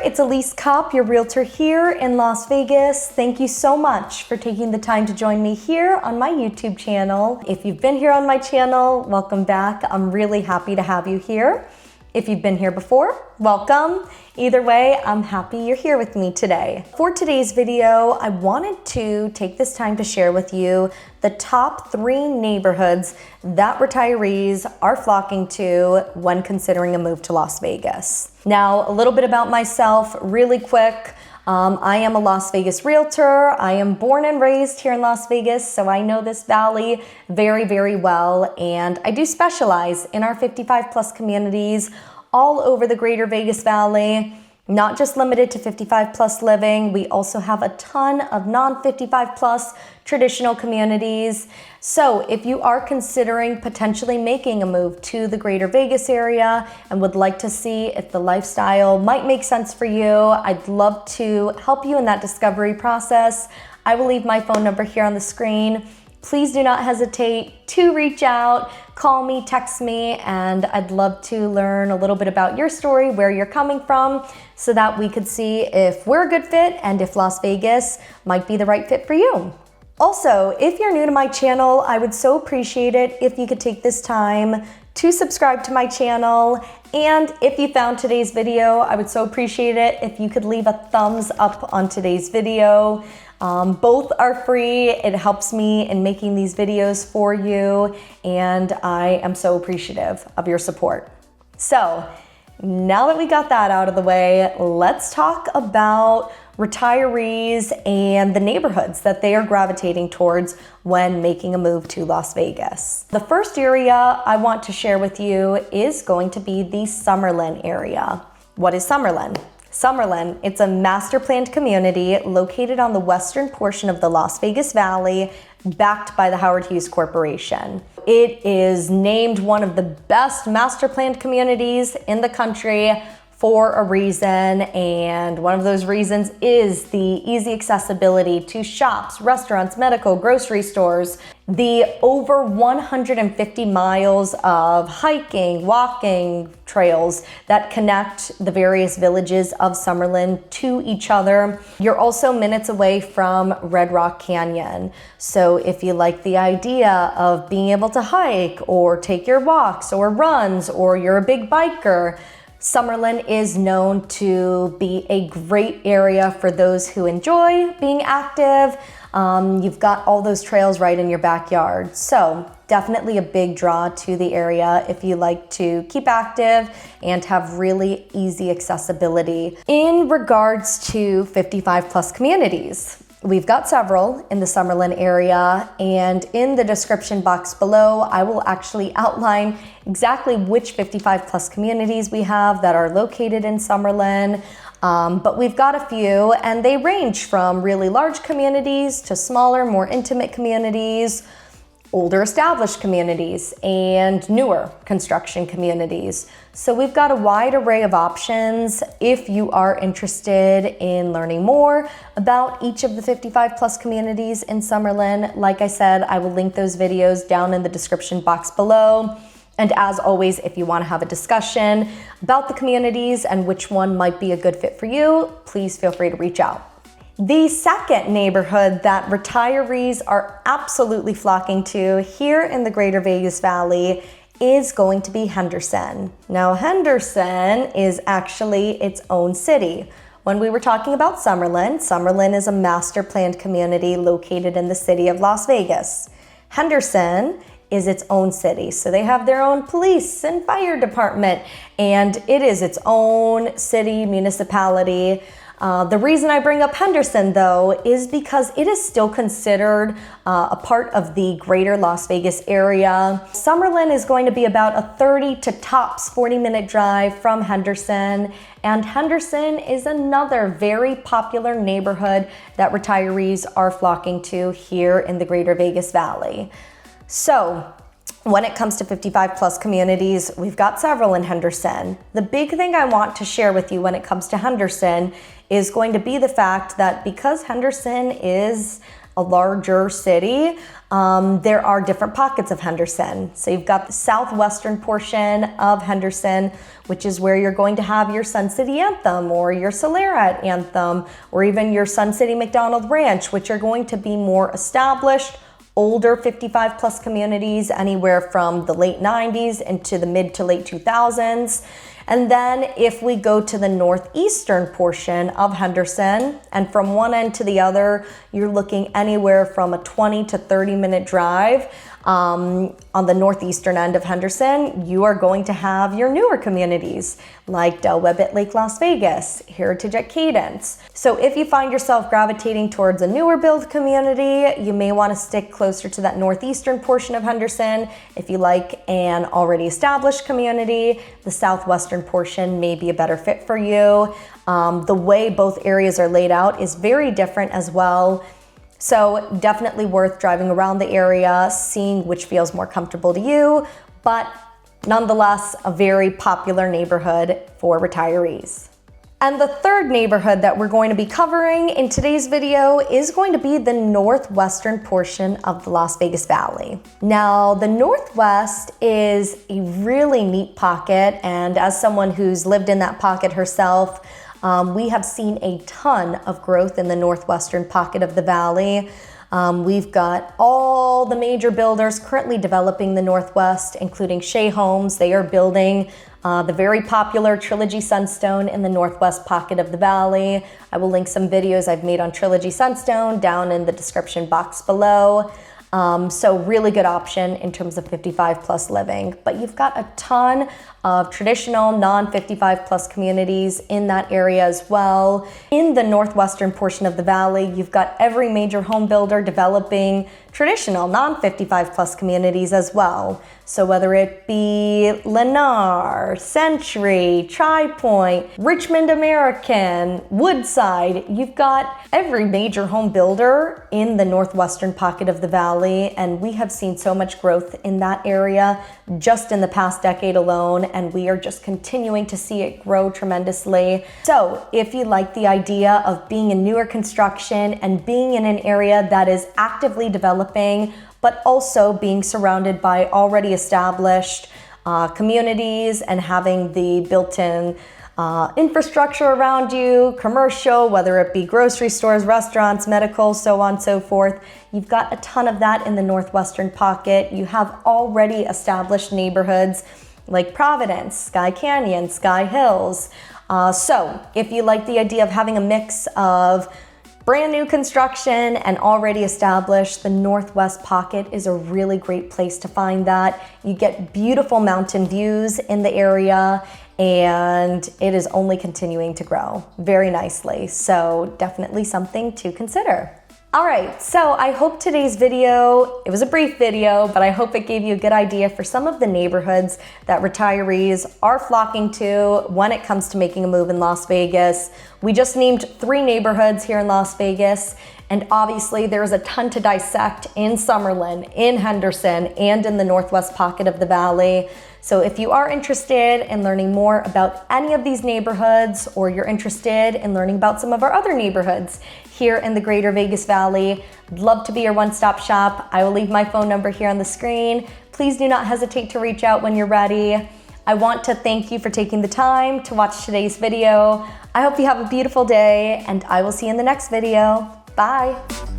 it's Elise Kopp, your realtor here in Las Vegas. Thank you so much for taking the time to join me here on my YouTube channel. If you've been here on my channel, welcome back. I'm really happy to have you here. If you've been here before, welcome. Either way, I'm happy you're here with me today. For today's video, I wanted to take this time to share with you the top 3 neighborhoods that retirees are flocking to when considering a move to Las Vegas. Now, a little bit about myself, really quick. I am a Las Vegas realtor. I am born and raised here in Las Vegas, so I know this valley very, very well. And I do specialize in our 55 plus communities all over the greater Vegas Valley, not just limited to 55 plus living. We also have a ton of non-55 plus traditional communities. So if you are considering potentially making a move to the greater Vegas area and would like to see if the lifestyle might make sense for you, I'd love to help you in that discovery process. I will leave my phone number here on the screen. Please do not hesitate to reach out, call me, text me, and I'd love to learn a little bit about your story, where you're coming from, so that we could see if we're a good fit and if Las Vegas might be the right fit for you. Also, if you're new to my channel, I would so appreciate it if you could take this time to subscribe to my channel. And if you found today's video, I would so appreciate it if you could leave a thumbs up on today's video. Both are free. It helps me in making these videos for you, and I am so appreciative of your support. So now that we got that out of the way, let's talk about retirees and the neighborhoods that they are gravitating towards when making a move to Las Vegas. The first area I want to share with you is going to be the Summerlin area. What is Summerlin? Summerlin, it's a master planned community located on the western portion of the Las Vegas Valley, backed by the Howard Hughes Corporation. It is named one of the best master planned communities in the country for a reason, and one of those reasons is the easy accessibility to shops, restaurants, medical, grocery stores, the over 150 miles of hiking, walking trails that connect the various villages of Summerlin to each other. You're also minutes away from Red Rock Canyon. So if you like the idea of being able to hike or take your walks or runs, or you're a big biker, Summerlin is known to be a great area for those who enjoy being active. You've got all those trails right in your backyard. So definitely a big draw to the area if you like to keep active and have really easy accessibility. In regards to 55 plus communities, we've got several in the Summerlin area, and in the description box below, I will actually outline exactly which 55 plus communities we have that are located in Summerlin. But we've got a few, and they range from really large communities to smaller, more intimate communities, older established communities, and newer construction communities. So we've got a wide array of options if you are interested in learning more about each of the 55 plus communities in Summerlin. Like I said, I will link those videos down in the description box below. And as always, if you want to have a discussion about the communities and which one might be a good fit for you, please feel free to reach out. The second neighborhood that retirees are absolutely flocking to here in the greater Vegas Valley is going to be Henderson. Now, Henderson is actually its own city. When we were talking about Summerlin, Summerlin is a master planned community located in the city of Las Vegas. Henderson is its own city. So they have their own police and fire department, and it is its own city, municipality. The reason I bring up Henderson, though, is because it is still considered a part of the greater Las Vegas area. Summerlin is going to be about a 30 to tops 40-minute drive from Henderson, and Henderson is another very popular neighborhood that retirees are flocking to here in the greater Vegas Valley. So when it comes to 55 plus communities, we've got several in Henderson. The big thing I want to share with you when it comes to Henderson is going to be the fact that because Henderson is a larger city, there are different pockets of Henderson. So you've got the southwestern portion of Henderson, which is where you're going to have your Sun City Anthem or your Solera Anthem, or even your Sun City McDonald Ranch, which are going to be more established, older 55 plus communities, anywhere from the late 90s into the mid to late 2000s. And then if we go to the northeastern portion of Henderson, and from one end to the other, you're looking anywhere from a 20 to 30 minute drive. On the northeastern end of Henderson, you are going to have your newer communities like Del Webb at Lake Las Vegas, Heritage at Cadence. So if you find yourself gravitating towards a newer build community, you may want to stick closer to that northeastern portion of Henderson. If you like an already established community, the southwestern portion may be a better fit for you. The way both areas are laid out is very different as well. So definitely worth driving around the area, seeing which feels more comfortable to you, but nonetheless, a very popular neighborhood for retirees. And the third neighborhood that we're going to be covering in today's video is going to be the northwestern portion of the Las Vegas Valley. Now, the Northwest is a really neat pocket, and as someone who's lived in that pocket herself, we have seen a ton of growth in the northwestern pocket of the valley. We've got all the major builders currently developing the Northwest, including Shea Homes. They are building the very popular Trilogy Sunstone in the northwest pocket of the valley. I will link some videos I've made on Trilogy Sunstone down in the description box below. So really good option in terms of 55 plus living, but you've got a ton of traditional non-55 plus communities in that area as well. In the northwestern portion of the valley, you've got every major home builder developing traditional non-55 plus communities as well. So whether it be Lennar, Century, Tri Point, Richmond American, Woodside, you've got every major home builder in the northwestern pocket of the valley, and we have seen so much growth in that area just in the past decade alone, and we are just continuing to see it grow tremendously. So if you like the idea of being in newer construction and being in an area that is actively developing, but also being surrounded by already established communities and having the built-in infrastructure around you, commercial, whether it be grocery stores, restaurants, medical, so on and so forth. You've got a ton of that in the northwestern pocket. You have already established neighborhoods like Providence, Sky Canyon, Sky Hills. So if you like the idea of having a mix of brand new construction and already established, the northwest pocket is a really great place to find that. You get beautiful mountain views in the area, and it is only continuing to grow very nicely. So definitely something to consider. All right, so I hope today's video, it was a brief video, but I hope it gave you a good idea for some of the neighborhoods that retirees are flocking to when it comes to making a move in Las Vegas. We just named 3 neighborhoods here in Las Vegas, and obviously there's a ton to dissect in Summerlin, in Henderson, and in the northwest pocket of the valley. So if you are interested in learning more about any of these neighborhoods, or you're interested in learning about some of our other neighborhoods here in the greater Vegas Valley, I'd love to be your one-stop shop. I will leave my phone number here on the screen. Please do not hesitate to reach out when you're ready. I want to thank you for taking the time to watch today's video. I hope you have a beautiful day, and I will see you in the next video. Bye.